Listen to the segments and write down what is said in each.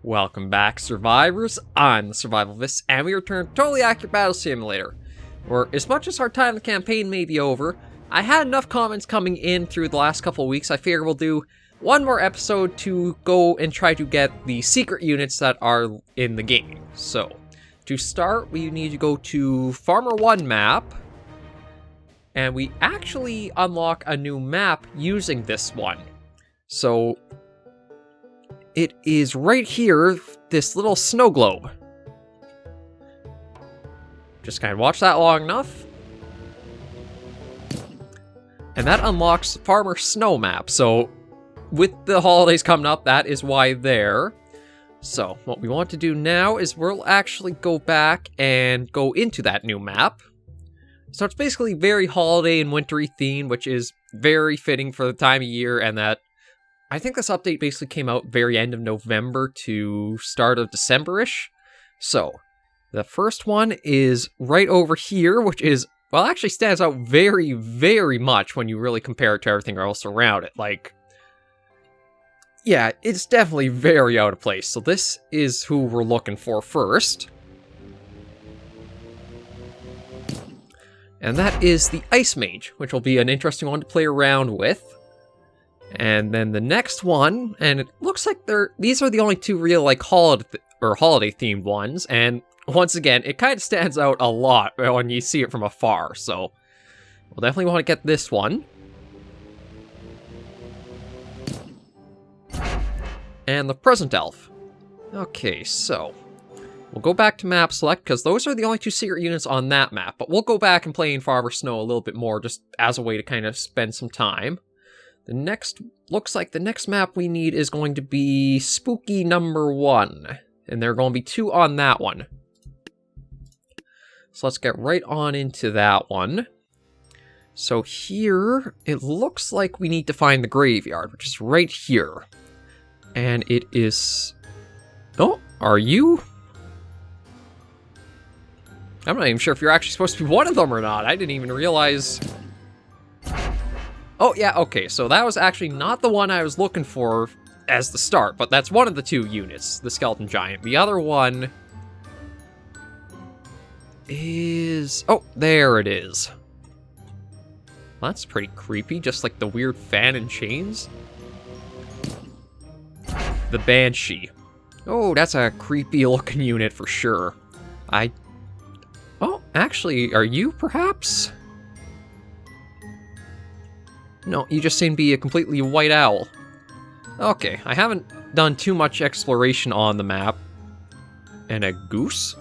Welcome back, survivors. I'm the Survivalvis, and we return to Totally Accurate Battle Simulator, where as much as our time in the campaign may be over, I had enough comments coming in through the last couple of weeks. I figure we'll do one more episode to go and try to get the secret units that are in the game. So, to start, we need to go to Farmer 1 map, and we actually unlock a new map using this one. So, it is right here, this little snow globe. Just kind of watch that long enough. And that unlocks Farmer Snow map. So, with the holidays coming up, that is why there. So, what we want to do now is we'll actually go back and go into that new map. So it's basically very holiday and wintry themed, which is very fitting for the time of year, and that I think this update basically came out very end of November to start of December-ish. So, the first one is right over here, which is, well, actually stands out very, very much when you really compare it to everything else around it. Like, yeah, it's definitely very out of place. So this is who we're looking for first. And that is the Ice Mage, which will be an interesting one to play around with. And then the next one, and it looks like these are the only two real like holiday themed ones, and once again, it kind of stands out a lot when you see it from afar, so we'll definitely want to get this one. And the Present Elf. Okay, so we'll go back to map select, because those are the only two secret units on that map, but we'll go back and play in Farmer Snow a little bit more, just as a way to kind of spend some time. The next, looks like the next map we need is going to be Spooky number 1. And there are going to be 2 on that one. So let's get right on into that one. So here, it looks like we need to find the graveyard, which is right here. And it is... Oh, are you? I'm not even sure if you're actually supposed to be one of them or not. I didn't even realize... Oh, yeah, okay, so that was actually not the one I was looking for as the start, but that's one of the 2 units, the Skeleton Giant. The other one is... Oh, there it is. Well, that's pretty creepy, just like the weird fan and chains. The Banshee. Oh, that's a creepy looking unit for sure. Oh, actually, are you perhaps? No, you just seem to be a completely white owl. Okay, I haven't done too much exploration on the map. And a goose?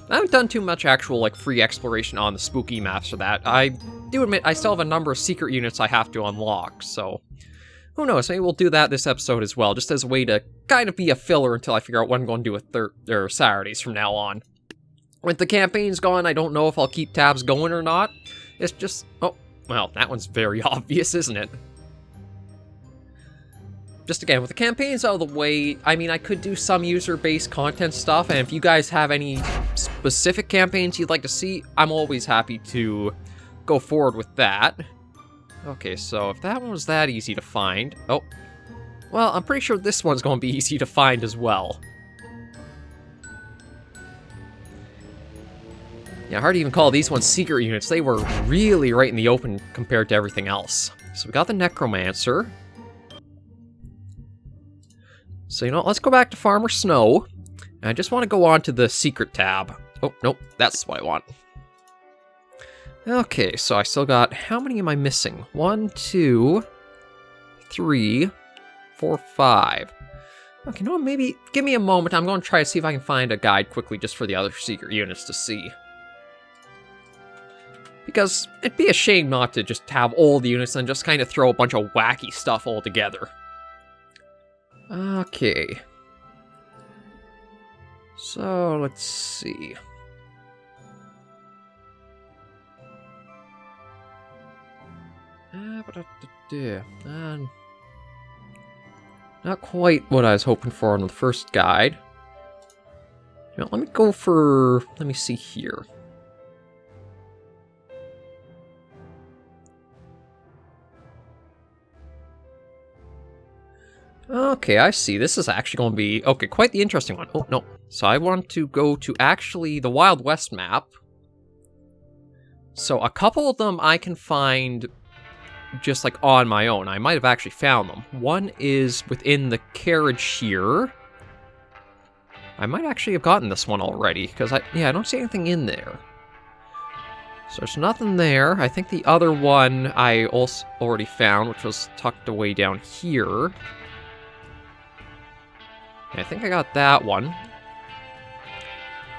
I haven't done too much actual, like, free exploration on the spooky maps for that. I do admit I still have a number of secret units I have to unlock, so... Who knows, maybe we'll do that this episode as well, just as a way to kind of be a filler until I figure out what I'm going to do with Saturdays from now on. With the campaign's gone, I don't know if I'll keep tabs going or not. It's just... Oh. Well, that one's very obvious, isn't it? Just again, with the campaigns out of the way, I mean, I could do some user-based content stuff, and if you guys have any specific campaigns you'd like to see, I'm always happy to go forward with that. Okay, so if that one was that easy to find... Oh, well, I'm pretty sure this one's going to be easy to find as well. Yeah, hard to even call these ones secret units. They were really right in the open compared to everything else. So we got the Necromancer. So, you know, let's go back to Farmer Snow. And I just want to go on to the secret tab. Oh, nope, that's what I want. Okay, so I still got... How many am I missing? 1, 2, 3, 4, 5. Okay, no, maybe... Give me a moment. I'm going to try to see if I can find a guide quickly just for the other secret units to see. Because it'd be a shame not to just have all the units and just kind of throw a bunch of wacky stuff all together. Okay. So, let's see. Not quite what I was hoping for on the first guide. You know, let me go for... Let me see here. Okay, I see. This is actually going to be, okay, quite the interesting one. Oh, no. So I want to go to actually the Wild West map. So a couple of them I can find just like on my own. I might have actually found them. One is within the carriage here. I might actually have gotten this one already, because I don't see anything in there. So there's nothing there. I think the other one I also already found, which was tucked away down here. I think I got that one.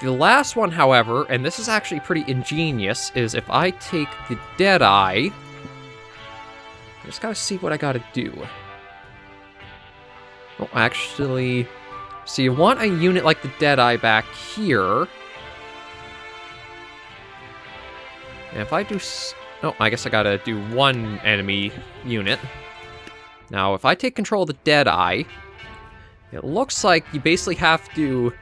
The last one, however, and this is actually pretty ingenious, is if I take the Deadeye... I just gotta see what I gotta do. Oh, actually... So you want a unit like the Deadeye back here. And if I do... Oh, I guess I gotta do one enemy unit. Now, if I take control of the Deadeye... It looks like you basically have to...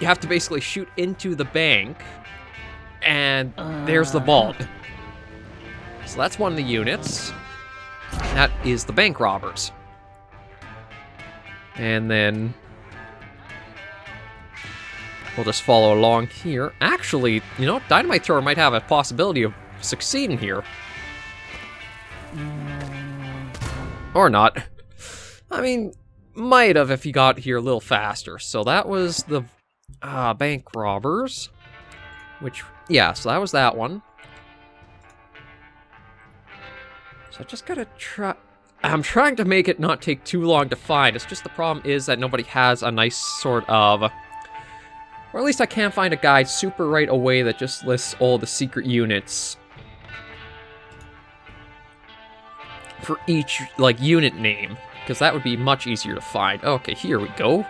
You have to basically shoot into the bank, and there's the vault. So that's one of the units. That is the bank robbers. And then... we'll just follow along here. Actually, you know, Dynamite Thrower might have a possibility of succeeding here. Or not. I mean, might have if he got here a little faster. So that was the bank robbers. Which, yeah, so that was that one. So I just gotta try... I'm trying to make it not take too long to find. It's just the problem is that nobody has a nice sort of... Or at least I can't find a guide super right away that just lists all the secret units for each, like, unit name, because that would be much easier to find. Okay, here we go.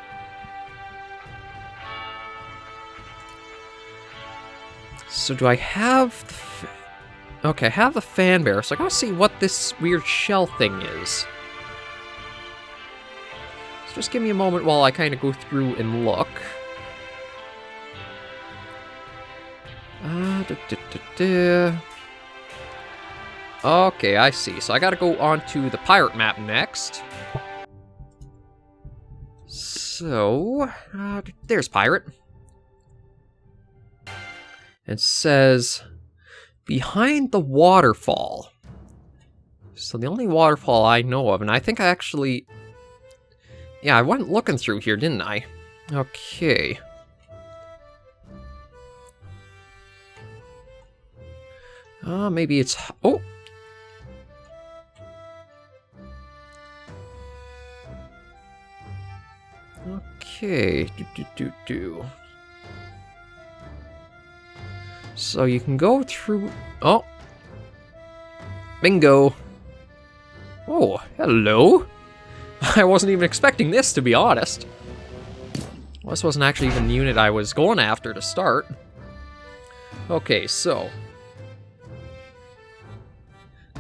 So do I have the okay, I have the fan bearer, so I gotta see what this weird shell thing is. So just give me a moment while I kind of go through and look. Okay, I see. So I gotta go on to the pirate map next. So, there's pirate. It says, behind the waterfall. So the only waterfall I know of, and I think I actually... Yeah, I went looking through here, didn't I? Okay. Maybe it's... Oh! Okay, So you can go through... Oh! Bingo! Oh, hello! I wasn't even expecting this, to be honest. Well, this wasn't actually even the unit I was going after to start. Okay, so...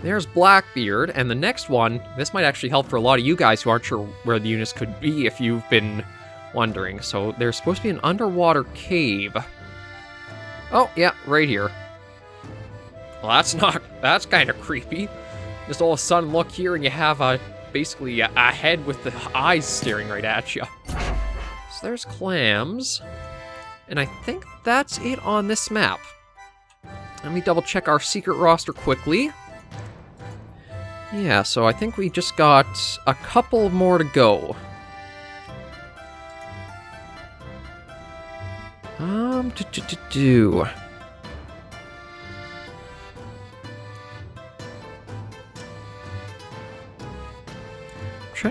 There's Blackbeard, and the next one, this might actually help for a lot of you guys who aren't sure where the units could be if you've been wondering. So there's supposed to be an underwater cave. Oh, yeah, right here. Well, that's kind of creepy. Just all of a sudden look here and you have basically a head with the eyes staring right at you. So there's clams. And I think that's it on this map. Let me double check our secret roster quickly. Yeah, so I think we just got a couple more to go. I'm trying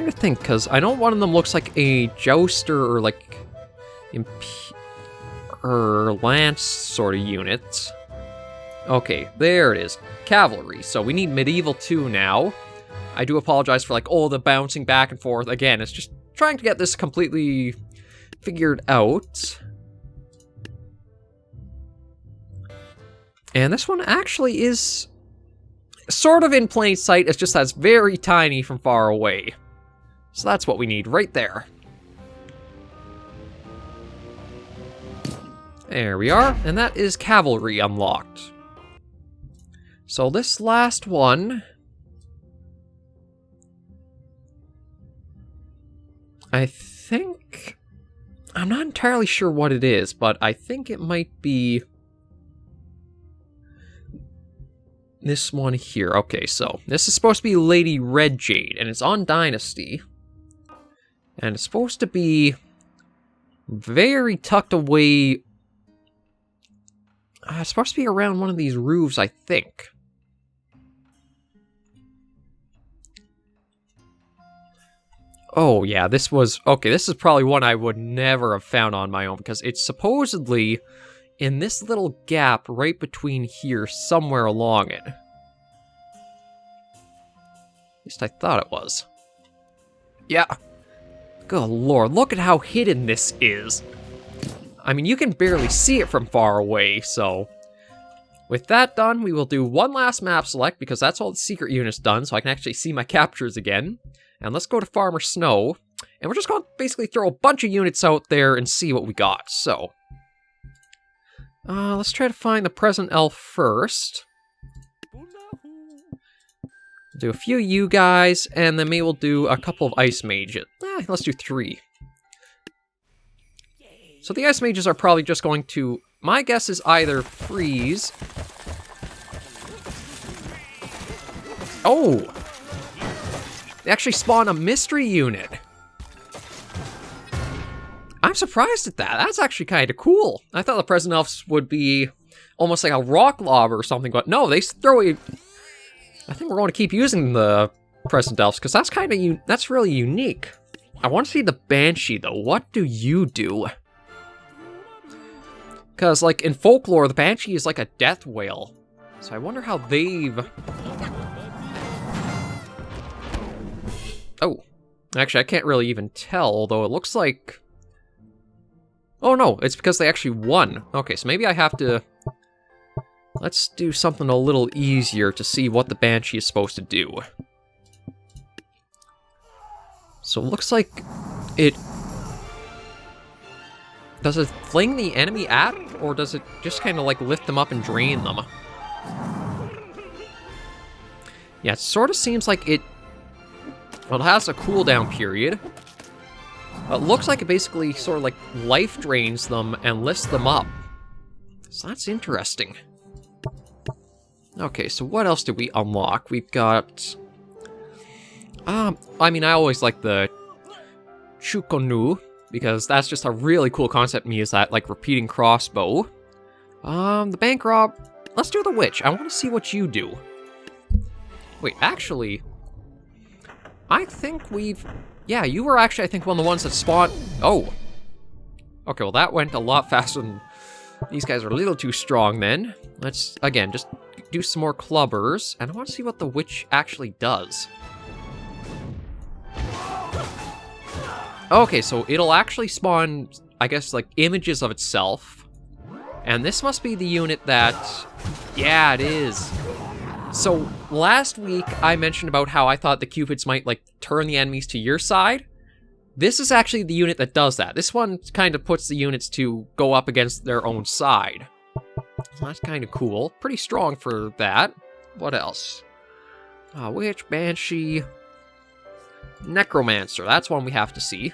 to think, because I know one of them looks like a jouster or like or lance sort of unit. Okay, there it is. Cavalry. So we need medieval 2 now. I do apologize for like all the bouncing back and forth. Again, it's just trying to get this completely figured out. And this one actually is sort of in plain sight. It's just that's very tiny from far away. So that's what we need right there. There we are. And that is cavalry unlocked. So this last one, I think... I'm not entirely sure what it is, but I think it might be... this one here. Okay, so this is supposed to be Lady Red Jade, and it's on Dynasty. And it's supposed to be very tucked away. It's supposed to be around one of these roofs, I think. Oh, yeah, this was... okay, this is probably one I would never have found on my own, because it's supposedly in this little gap right between here, somewhere along it. At least I thought it was. Yeah. Good lord, look at how hidden this is. I mean, you can barely see it from far away, so... with that done, we will do one last map select, because that's all the secret units done, so I can actually see my captures again. And let's go to Farmer Snow, and we're just going to basically throw a bunch of units out there and see what we got, so... let's try to find the present elf first. Do a few you guys, and then maybe we'll do a couple of ice mages. Let's do 3. So the ice mages are probably just going to... my guess is either freeze... oh! They actually spawn a mystery unit. I'm surprised at that. That's actually kind of cool. I thought the present elves would be almost like a rock lava or something, but no, they throw a... I think we're going to keep using the present elves, because that's kind of... that's really unique. I want to see the Banshee, though. What do you do? Because, like, in folklore, the Banshee is like a death whale. So I wonder how they've... oh. Actually, I can't really even tell, although it looks like... oh no, it's because they actually won. Okay, so maybe I have to... let's do something a little easier to see what the Banshee is supposed to do. So it looks like it... does it fling the enemy at, or does it just kind of like lift them up and drain them? Yeah, it sort of seems like it... well, it has a cooldown period. It looks like it basically sort of like life drains them and lifts them up. So that's interesting. Okay, so what else did we unlock? We've got... I mean, I always like the Chukonu, because that's just a really cool concept to me, is that, like, repeating crossbow. The bank rob... let's do the witch. I want to see what you do. Wait, actually... I think we've... yeah, you were actually, I think, one of the ones that spawned... oh. Okay, well, that went a lot faster than... these guys are a little too strong, then. Let's, again, just do some more clubbers. And I want to see what the witch actually does. Okay, so it'll actually spawn, I guess, like, images of itself. And this must be the unit that... yeah, it is. So, last week, I mentioned about how I thought the Cupids might, like, turn the enemies to your side. This is actually the unit that does that. This one kind of puts the units to go up against their own side. So that's kind of cool. Pretty strong for that. What else? Witch, Banshee... Necromancer, that's one we have to see.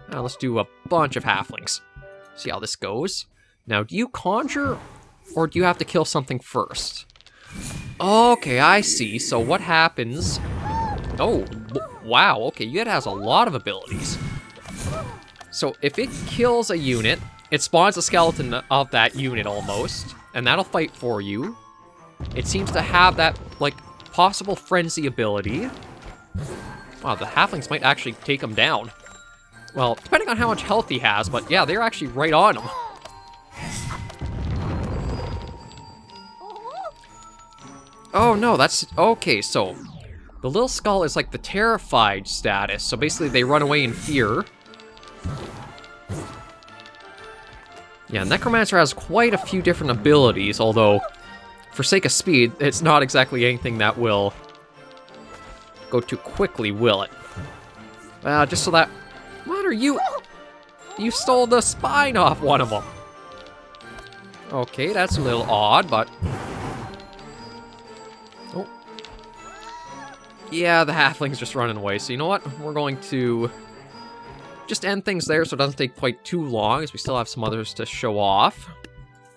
Now let's do a bunch of halflings. See how this goes. Now, do you conjure, or do you have to kill something first? Okay, I see. So what happens... oh, wow, okay, it has a lot of abilities. So if it kills a unit, it spawns a skeleton of that unit almost, and that'll fight for you. It seems to have that, like, possible frenzy ability. Wow, the halflings might actually take him down. Well, depending on how much health he has, but yeah, they're actually right on him. Oh no, that's... okay, so... the little skull is like the terrified status, so basically they run away in fear. Yeah, Necromancer has quite a few different abilities, although, for sake of speed, it's not exactly anything that will go too quickly, will it? Just so that... what are you... you stole the spine off one of them. Okay, that's a little odd, but... oh. Yeah, the halfling's just running away. So you know what? We're going to just end things there so it doesn't take quite too long, as we still have some others to show off.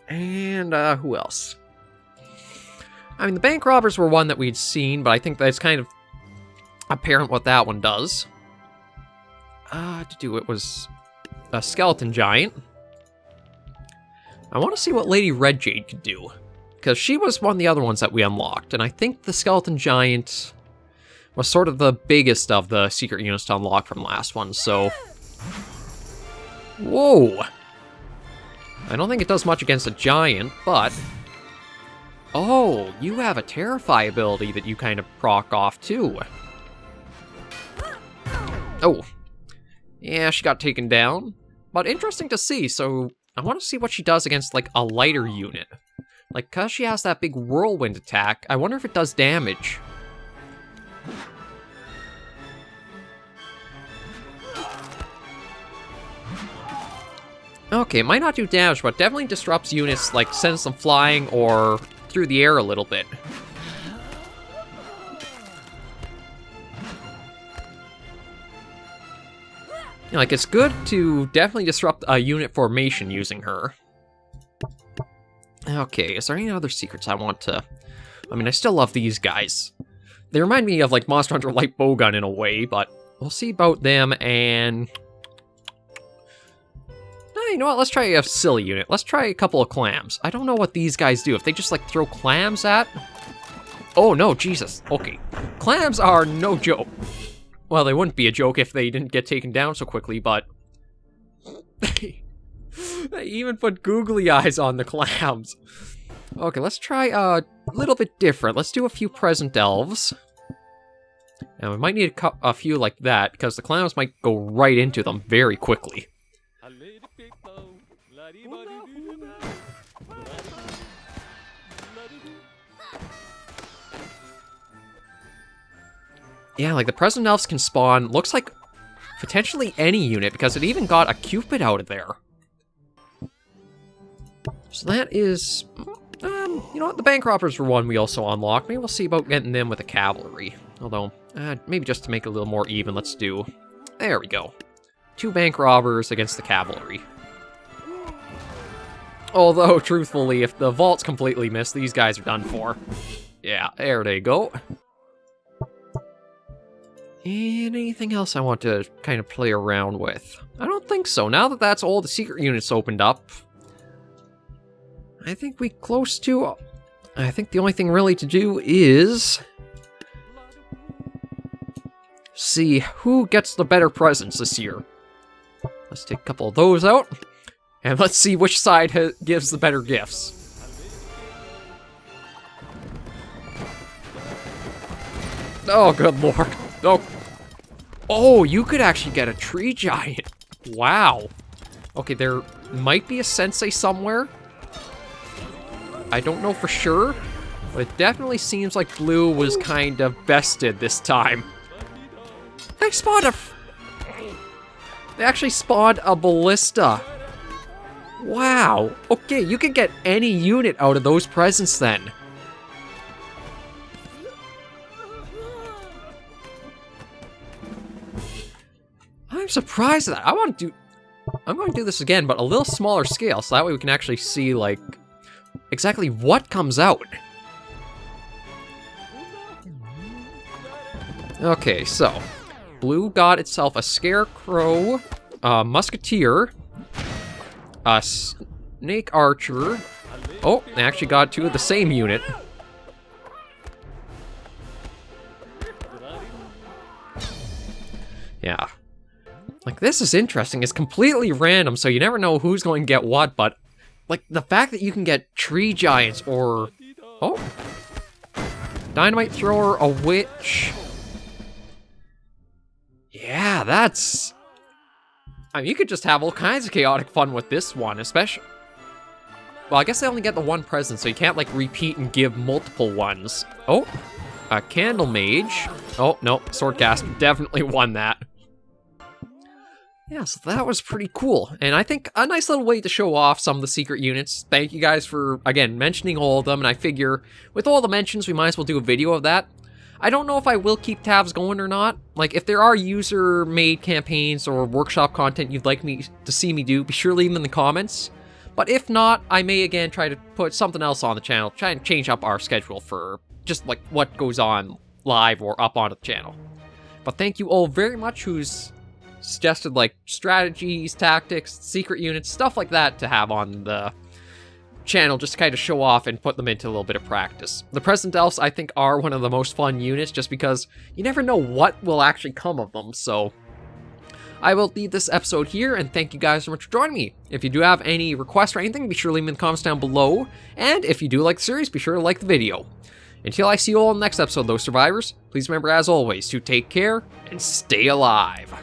And who else? I mean, the bank robbers were one that we'd seen, but I think that's kind of apparent what that one does. It was a skeleton giant. I want to see what Lady Red Jade could do, because she was one of the other ones that we unlocked, and I think the skeleton giant was sort of the biggest of the secret units to unlock from last one, so... Whoa! I don't think it does much against a giant, but... Oh, you have a Terrify ability that you kind of proc off, too. Oh. Yeah, she got taken down. But interesting to see, so I want to see what she does against, like, a lighter unit. Like, because she has that big whirlwind attack, I wonder if it does damage. Okay, it might not do damage, but definitely disrupts units, like, sends them flying or through the air a little bit. Like, it's good to definitely disrupt a unit formation using her. Okay, is there any other secrets I want to... I mean, I still love these guys. They remind me of, like, Monster Hunter Light Bowgun in a way, but we'll see about them, and... You know what, let's try a silly unit. Let's try a couple of clams. I don't know what these guys do. If they just, like, throw clams at... Oh, no, Jesus. Okay. Clams are no joke. Well, they wouldn't be a joke if they didn't get taken down so quickly, but... They even put googly eyes on the clams. Okay, let's try a little bit different. Let's do a few present elves. And we might need a few like that, because the clams might go right into them very quickly. Yeah, like the present elves can spawn, looks like potentially any unit, because it even got a Cupid out of there. So that is, you know what, the bank robbers were one we also unlocked. Maybe we'll see about getting them with the cavalry. Although, maybe just to make it a little more even, let's do, there we go. 2 bank robbers against the cavalry. Although, truthfully, if the vault's completely missed, these guys are done for. Yeah, there they go. And anything else I want to kind of play around with? I don't think so. Now that that's all the secret units opened up, I think we close to... I think the only thing really to do is... see who gets the better presents this year. Let's take a couple of those out. And let's see which side gives the better gifts. Oh, good lord. Oh, you could actually get a tree giant. Wow. Okay, there might be a sensei somewhere. I don't know for sure, but it definitely seems like blue was kind of bested this time. They spawned They actually spawned a ballista. Wow. Okay, you can get any unit out of those presents then. I'm surprised at that. I'm going to do this again, but a little smaller scale, so that way we can actually see, like, exactly what comes out. Okay, so, blue got itself a scarecrow, a musketeer, a snake archer. Oh, they actually got 2 of the same unit. Yeah. Like, this is interesting. It's completely random, so you never know who's going to get what, but, like, the fact that you can get tree giants or... Oh. Dynamite thrower, a witch. Yeah, that's... I mean, you could just have all kinds of chaotic fun with this one, especially... Well, I guess they only get the one present, so you can't, like, repeat and give multiple ones. Oh, a candle mage. Oh, no, swordcaster definitely won that. Yeah, so that was pretty cool, and I think a nice little way to show off some of the secret units. Thank you guys for, again, mentioning all of them, and I figure with all the mentions, we might as well do a video of that. I don't know if I will keep tabs going or not. Like, if there are user-made campaigns or workshop content you'd like me to see me do, be sure to leave them in the comments. But if not, I may again try to put something else on the channel, try and change up our schedule for just like what goes on live or up onto the channel. But thank you all very much who's suggested like strategies, tactics, secret units, stuff like that to have on the channel just to kind of show off and put them into a little bit of practice. The Present Elves, I think, are one of the most fun units just because you never know what will actually come of them, so I will leave this episode here, and thank you guys so much for joining me. If you do have any requests or anything, be sure to leave them in the comments down below, and if you do like the series, be sure to like the video. Until I see you all in the next episode, though, survivors, please remember, as always, to take care and stay alive.